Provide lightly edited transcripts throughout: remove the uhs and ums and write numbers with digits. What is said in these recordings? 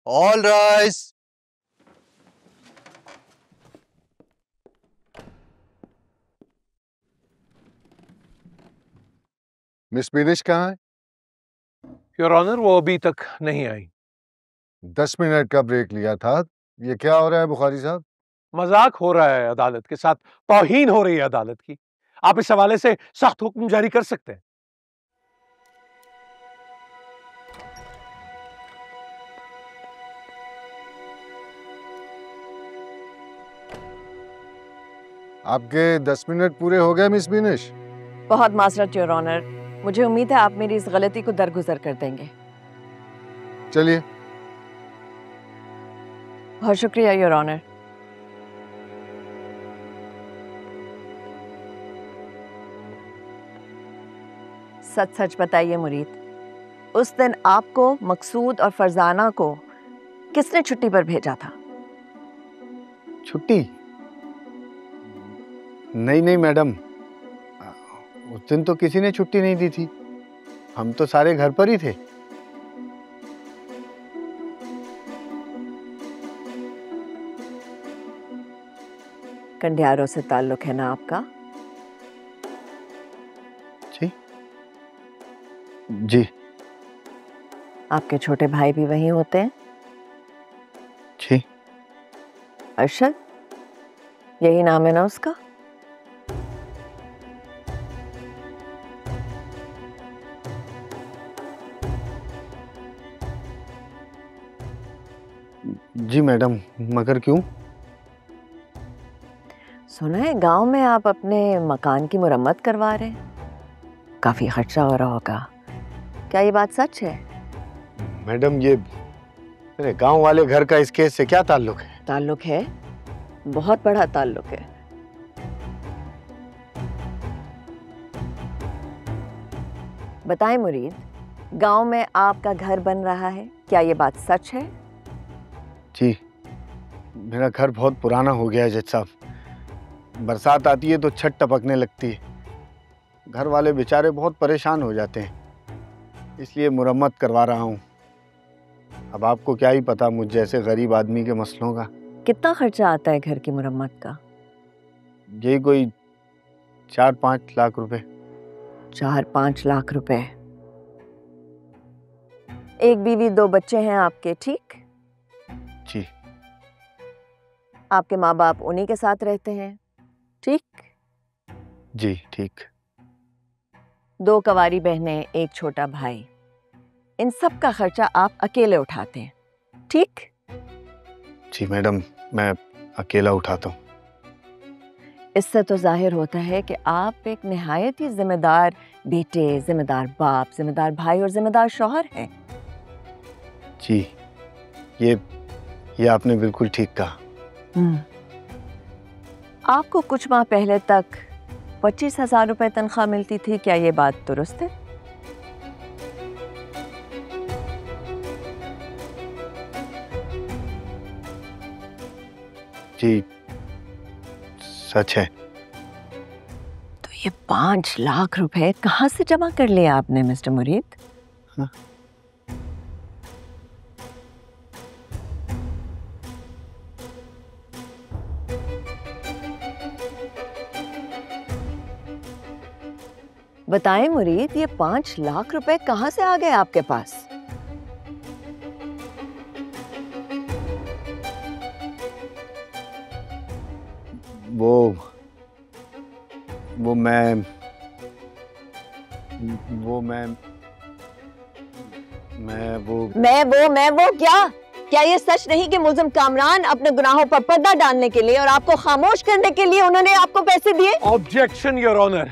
All rise. Miss बिनिश कहाँ है? Your honour, वो अभी तक नहीं आई। 10 मिनट का ब्रेक लिया था। ये क्या हो रहा है बुखारी साहब? मजाक हो रहा है अदालत के साथ, तौहीन हो रही है अदालत की। आप इस हवाले से सख्त हुक्म जारी कर सकते हैं। आपके 10 मिनट पूरे हो गए मिस बिनिश। बहुत माजरत योर ऑनर, मुझे उम्मीद है आप मेरी इस गलती को दरगुजर कर देंगे। चलिए। बहुत शुक्रिया योर ऑनर। सच सच बताइए मुरीद, उस दिन आपको, मकसूद और फरजाना को किसने छुट्टी पर भेजा था? छुट्टी? नहीं मैडम, उस दिन तो किसी ने छुट्टी नहीं दी थी। हम तो सारे घर पर ही थे। कंडियारों से ताल्लुक है ना आपका? जी। आपके छोटे भाई भी वहीं होते हैं? जी। अरशद, यही नाम है ना उसका? जी मैडम, मगर क्यों? सुना है गांव में आप अपने मकान की मुरम्मत करवा रहे हैं, काफी खर्चा हो रहा होगा, क्या ये बात सच है? मैडम, ये मेरे गांव वाले घर का इस केस से क्या ताल्लुक है? ताल्लुक है, बहुत बड़ा ताल्लुक है। बताएं मुरीद, गांव में आपका घर बन रहा है, क्या ये बात सच है? जी, मेरा घर बहुत पुराना हो गया है जज साहब। बरसात आती है तो छत टपकने लगती है। घर वाले बेचारे बहुत परेशान हो जाते हैं, इसलिए मुरम्मत करवा रहा हूँ। अब आपको क्या ही पता मुझ जैसे गरीब आदमी के मसलों का। कितना खर्चा आता है घर की मुरम्मत का? यही कोई 4-5 लाख रुपए। 4-5 लाख रुपए। एक बीवी, 2 बच्चे हैं आपके, ठीक? जी। आपके माँ बाप उन्हीं के साथ रहते हैं, ठीक? जी ठीक। 2 कवारी बहनें, 1 छोटा भाई, इन सब का खर्चा आप अकेले उठाते हैं, ठीक? जी मैडम, मैं अकेला उठाता हूँ। इससे तो जाहिर होता है कि आप एक निहायत ही जिम्मेदार बेटे, जिम्मेदार बाप, जिम्मेदार भाई और जिम्मेदार शौहर हैं। जी, ये आपने बिल्कुल ठीक कहा। आपको कुछ माह पहले तक 25,000 रुपए तनख्वाह मिलती थी, क्या ये बात दुरुस्त है? जी सच है। तो ये 5 लाख रुपए कहाँ से जमा कर लिया आपने मिस्टर मुरीद? हाँ? बताएं मुरीद, ये 5 लाख रुपए कहाँ से आ गए आपके पास? वो मैं क्या ये सच नहीं कि मुल्जिम कामरान अपने गुनाहों पर पर्दा डालने के लिए और आपको खामोश करने के लिए उन्होंने आपको पैसे दिए? Objection your honour.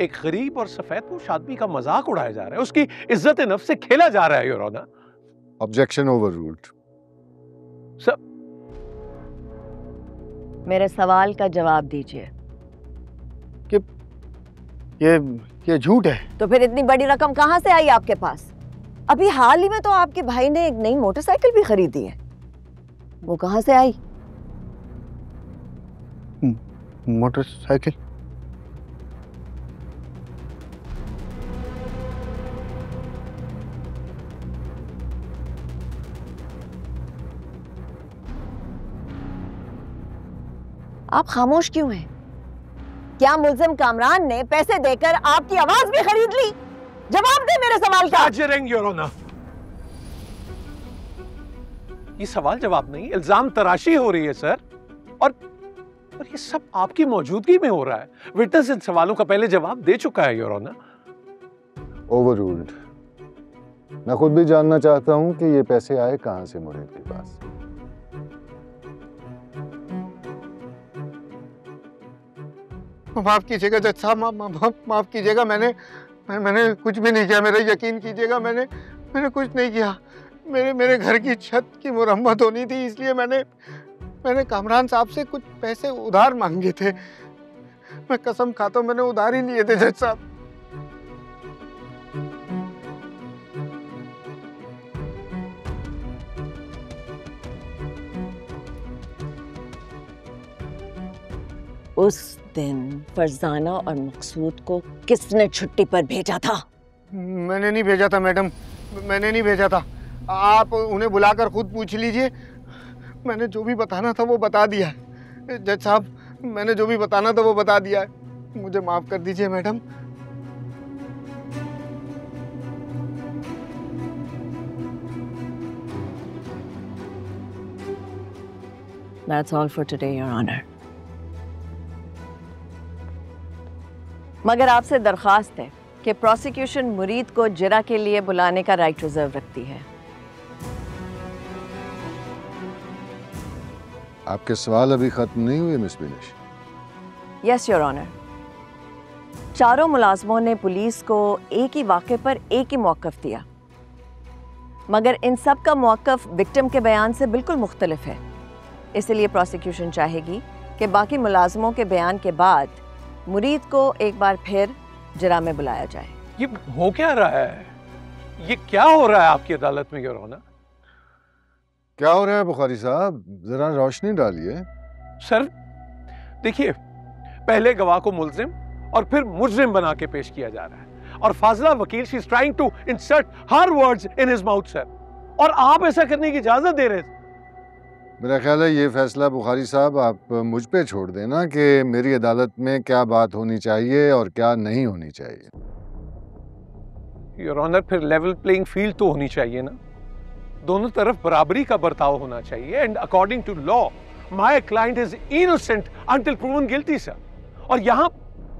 एक गरीब और सफेदपोश आदमी का मजाक उड़ाया जा रहा है, उसकी इज्जत नफ्स से खेला जा रहा है your honour. Objection overruled. Sir, मेरे सवाल का जवाब दीजिए। कि ये झूठ है। तो फिर इतनी बड़ी रकम कहाँ से आई आपके पास? अभी हाल ही में तो आपके भाई ने एक नई मोटरसाइकिल भी खरीदी है, वो कहाँ से आई? मोटरसाइकिल? आप खामोश क्यों हैं? क्या मुल्जिम कामरान ने पैसे देकर आपकी आवाज भी खरीद ली? जवाब दे मेरे सवाल का। Badgering, Your Honor। ये सवाल जवाब नहीं, इल्जाम तराशी हो रही है सर, और ये सब आपकी मौजूदगी में हो रहा है। विटनेस इन सवालों का पहले जवाब दे चुका है योर ऑनर। ओवररूल्ड। मैं खुद भी जानना चाहता हूं कि ये पैसे आए कहां से मुरीद के पास। माफ कीजिएगा जज साहब, माफ कीजिएगा। मैंने कुछ भी नहीं किया। मेरा यकीन कीजिएगा, मैंने कुछ नहीं किया। मेरे घर की छत की मुरम्मत होनी थी, इसलिए मैंने कामरान साहब से कुछ पैसे उधार मांगे थे। मैं कसम खाता हूं मैंने उधार ही लिए थे जज साहब। उस दिन फरजाना और मकसूद को किसने छुट्टी पर भेजा था? मैंने नहीं भेजा था मैडम, मैंने नहीं भेजा था। आप उन्हें बुलाकर खुद पूछ लीजिए। मैंने जो भी बताना था वो बता दिया है जज साहब, मैंने जो भी बताना था वो बता दिया है। मुझे माफ कर दीजिए madam. That's all for today, Your Honor. मगर आपसे दरख्वास्त है कि प्रोसिक्यूशन मुरीद को जिरा के लिए बुलाने का राइट रिजर्व रखती है। आपके सवाल अभी खत्म नहीं हुए miss Binish? Yes your honour. चारों मुलाजमों ने पुलिस को एक ही वाक़े पर एक ही मौक़िफ़ दिया, मगर इन सब का मौक़िफ़ विक्टिम के बयान से बिल्कुल मुख्तलिफ है। इसलिए प्रोसिक्यूशन चाहेगी कि बाकी मुलाजमों के बयान के बाद मुरीद को एक बार फिर जिरा में बुलाया जाए। ये हो क्या रहा है? ये क्या हो रहा है आपकी अदालत में योर ऑनर? क्या हो रहा है बुखारी साहब, जरा रोशनी डालिए। सर देखिए, पहले गवाह को मुल्जिम और फिर मुजरिम बना के पेश किया जा रहा है, और फाजिला वकील she is trying to insert her words in his mouth sir, और आप ऐसा करने की इजाजत दे रहे थे। मेरा ख्याल है ये फैसला बुखारी साहब आप मुझ पे छोड़ देना कि मेरी अदालत में क्या बात होनी चाहिए और क्या नहीं होनी चाहिए। योर ऑनर, फिर लेवल प्लेइंग फील्ड तो होनी चाहिए ना, दोनों तरफ बराबरी का बर्ताव होना चाहिए। And according to law my client is innocent until proven guilty sir, और यहां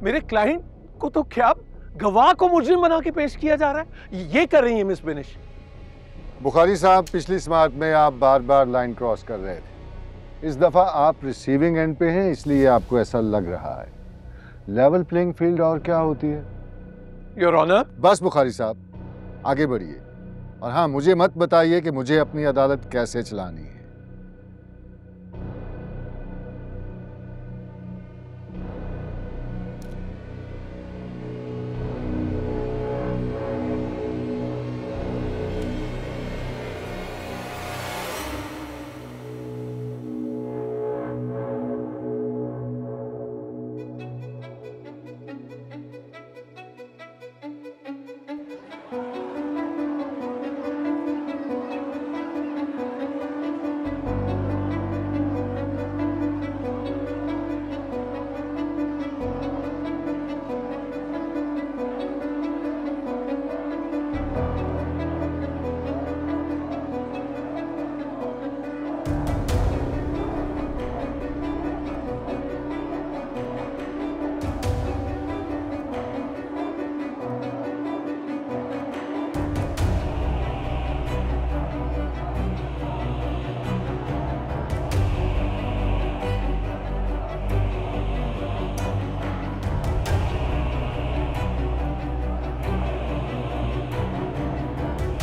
मेरे क्लाइंट को तो क्या गवाह को मुजरिम बना के पेश किया जा रहा है। ये कर रही है मिस बिनिश। बुखारी साहब, पिछली समाअत में आप बार बार लाइन क्रॉस कर रहे थे। इस दफा आप रिसीविंग एंड पे हैं, इसलिए आपको ऐसा लग रहा है। लेवल प्लेइंग फील्ड और क्या होती है? योर ऑनर, बस बुखारी साहब आगे बढ़िए, और हाँ, मुझे मत बताइए कि मुझे अपनी अदालत कैसे चलानी है।